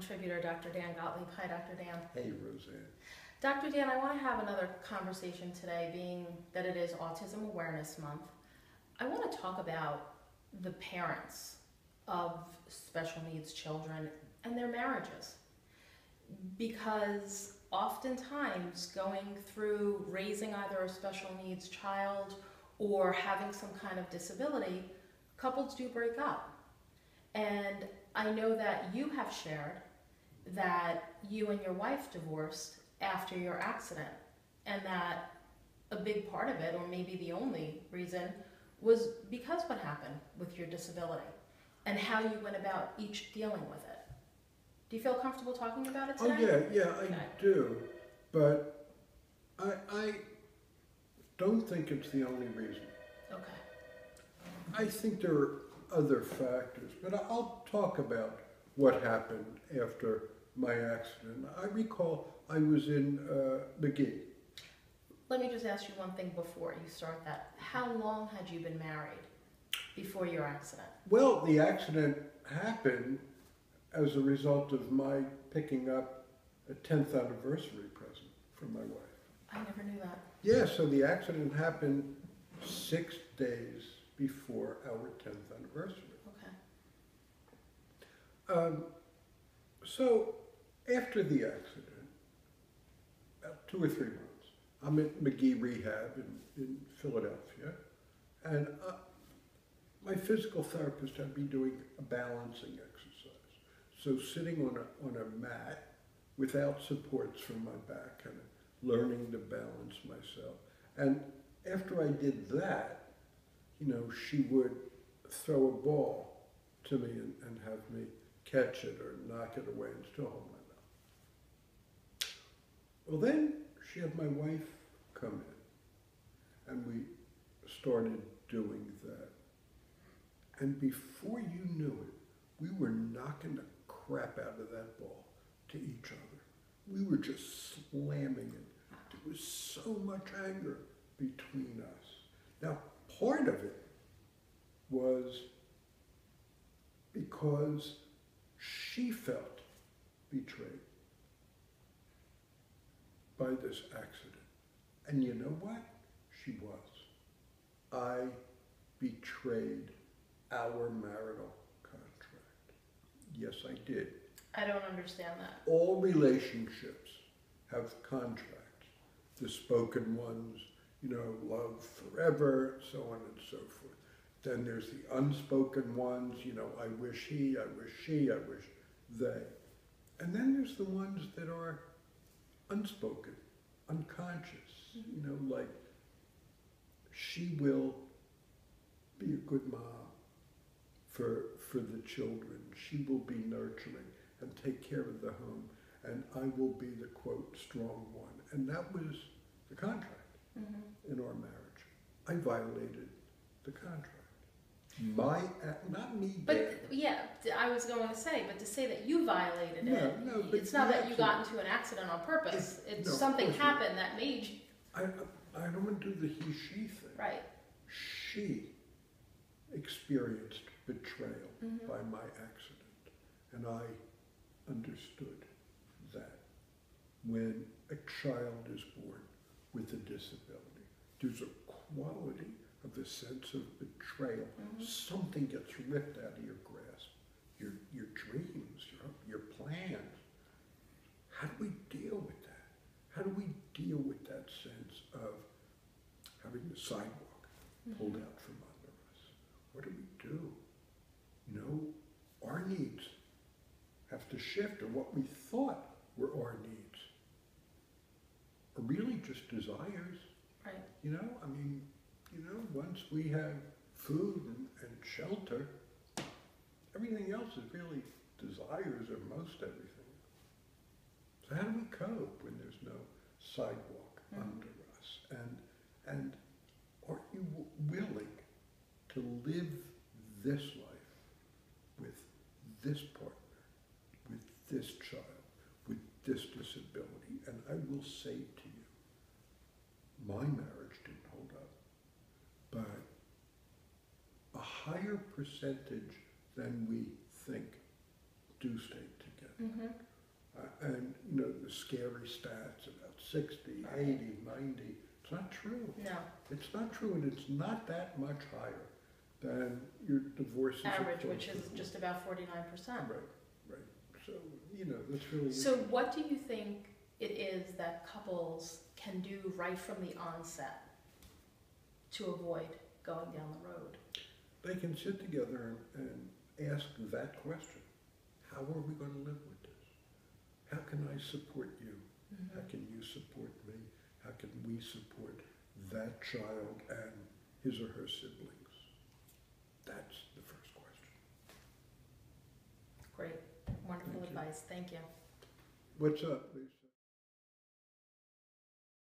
contributor, Dr. Dan Gottlieb. Hi, Dr. Dan. Hey, Roseanne. Dr. Dan, I want to have another conversation today, being that it is Autism Awareness Month. I want to talk about the parents of special needs children and their marriages. Because oftentimes going through raising either a special needs child or having some kind of disability, couples do break up. And I know that you have shared that you and your wife divorced after your accident, and that a big part of it, or maybe the only reason, was because what happened with your disability and how you went about each dealing with it. Do you feel comfortable talking about it today? Oh, yeah, I do. But I don't think it's the only reason. Okay. I think there are other factors, but I'll talk about what happened after my accident. I recall I was in McGee. Let me just ask you one thing before you start that. How long had you been married before your accident? Well, the accident happened as a result of my picking up a 10th anniversary present from my wife. I never knew that. Yeah, so the accident happened 6 days before our 10th anniversary. Okay. So after the accident, about 2 or 3 months, I'm at McGee Rehab in Philadelphia, and my physical therapist had me doing a balancing exercise. So sitting on a mat without supports from my back, kind of learning to balance myself. And after I did that, she would throw a ball to me and have me catch it or knock it away and still hold my mouth. Well, then she had my wife come in, and we started doing that. And before you knew it, we were knocking the crap out of that ball to each other. We were just slamming it. There was so much anger between us. Now, part of it was because she felt betrayed by this accident. And you know what? She was. I betrayed our marital contract. Yes, I did. I don't understand that. All relationships have contracts. The spoken ones, love forever, so on and so forth. Then there's the unspoken ones, I wish he, I wish she, I wish they. And then there's the ones that are unspoken, unconscious, like she will be a good mom for the children. She will be nurturing and take care of the home, and I will be the, quote, strong one. And that was the contract in our marriage. I violated the contract. Not me. But yeah, I was going to say, but to say that you violated it, no, but it's not that you got into an accident on purpose. It's something happened that made you. I don't want to do the he-she thing. Right. She experienced betrayal by my accident, and I understood that when a child is born with a disability, there's a quality of the sense of betrayal. Something gets ripped out of your grasp. Your dreams, your plans. How do we deal with that? How do we deal with that sense of having the sidewalk pulled out from under us? What do we do? Our needs have to shift, or what we thought were our needs are really just desires. Right. Once we have food and shelter, everything else is really desires, or most everything. So how do we cope when there's no sidewalk under us? And are you willing to live this life with this partner, with this child, with this disability? And I will say to you, my marriage didn't hold up, but a higher percentage than we think do stay together. Mm-hmm. And, you know, the scary stats about 60, 80, 90, it's not true. No. It's not true, and it's not that much higher than your divorces. Average, which is just about 49%. Right, right. So, you know, that's really So what do you think it is that couples can do right from the onset to avoid going down the road? They can sit together and ask that question. How are we going to live with this? How can I support you? Mm-hmm. How can you support me? How can we support that child and his or her siblings? That's the first question. Great. Wonderful Thank you. advice. Thank you. What's up, Lisa?